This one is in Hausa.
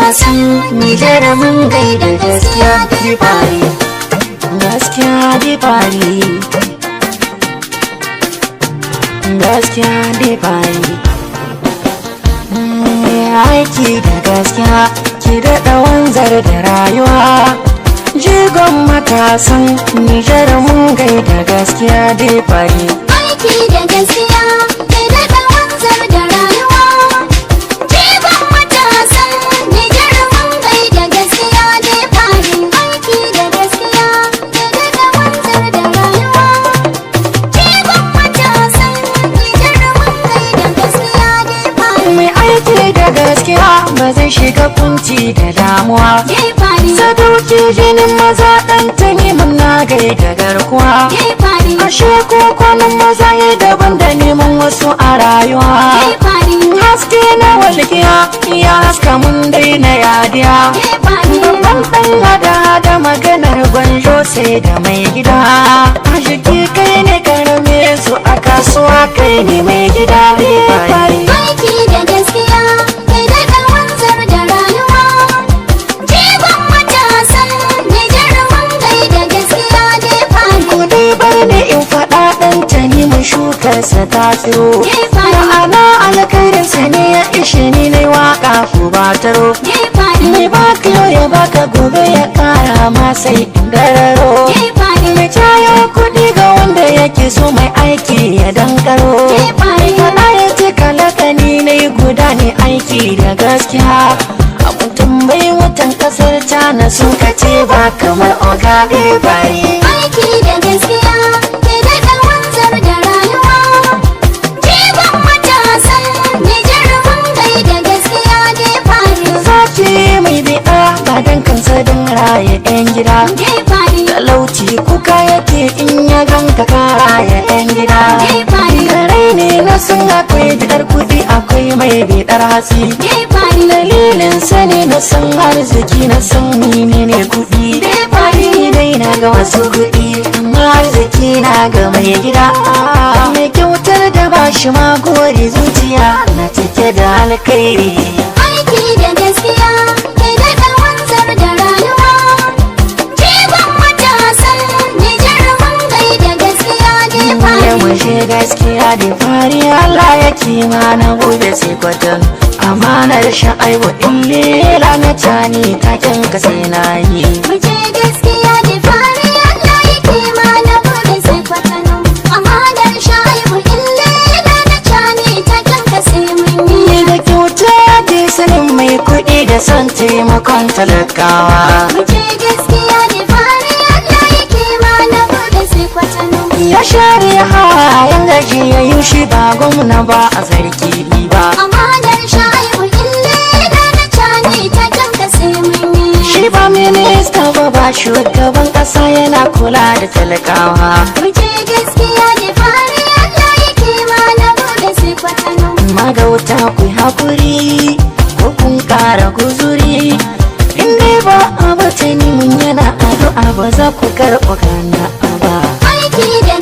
matasan Nijar mun gaida gaskiya difari, gaskiya difari, gaskiya difari. Aiki da gaskiya ki daɗa wanzar da rayuwa. Jigon matasan Nijar mun gaida gaskiya difari. Aiki da gaskiya ki daɗa wanzar da rayuwa. Jigon matasan Nijar mun gaida gaskiya difari. Aiki da gaskiya ki daɗa wanzar da rayuwa. Jigon matasan Nijar mun gaida gaskiya difari. Mai aiki da gaskiya ba zai shiga kunci da damuwa. Sadauki jinin maza ɗan tani muna gaida garkuwa. Ashe ko kwanan maza ya daban da neman wasu a rayuwa. Haske na walƙiya ya haska mun daina yadiya. Babban ɗan hada maganar gwanjo sai da mai gida. A jiki kai ne karame su a kasuwa kai ne mai gida. Aiki da gaskiya ki daɗa wanzar da rayuwa. Jigon matasan Nijar mun gaida gaskiya difari. Ku dai bar da in faɗa ɗan tani mai shukarsa ta tsiro. Ma'ana alkhairinsa ne ya ishe ni na waƙa ku ba taro. Mai baka yau ya baka gobe ya ƙara ma sai gararo. Mai cayo kuɗi ga wanda yake so mai aiki ya dankaro. Faɗa ya ce kalakani na yi guda ne aiki da gaskiya. Abun tambayi mutan ƙasar Cana sun kace ba kamar oga bari. Aiki da gaskiya ki daɗa wanzar da rayuwa. Jigon matasan Nijar mun gaida gaskiya difari. Zaki mai biɗa ba dan kansa don raye 'yan gida. Talauci kuka yake in ya ganka ka raye 'yan gida. Garai ne na san akwai bidar kuɗi akwai mai bidar hatsi. Dalilin sani na san arziki na san menene kuɗi. Ni dai na ga wasu kuɗi amma arziki na ga mai gida. Mai kyautar da ba shi ma gori zuciya na cike da alkhairi. Aiki da gaskiya ki daɗa wanzar da rayuwa. Jigon matasan Nijar mun gaida gaskiya difari. Ya mushe gaskiya da fari Allah ya kima na gobe sai kwatan. Amanar sha'aiwa in lela na cani taken ka sai na yi. Muje gaskiya difari Allah ya kima na gobe sai kwatano. Amanar sha'ibu ille na cani ta kanka sai mun yi. Ni da kyauta ke sanin mai kuɗi da son taimakon talakawa. Muje gaskiya difari Allah ya kima na gobe sai kwatano. Ya share hayan gaji ya yi shi ba gwamna ba a sarki ba. Amanar sha'ibu ille na cani ta kanka sai mun yi. Shi ba minista ba shugaban ƙasa yana kula da talakawa. Muje gaskiya difari Allah ya kima na gobe sai kwatano. Magauta ku haƙuri ko kun ƙara guzuri. In dai ba a batani mun yana addu'a ba za ku karɓa gana ba. Aiki da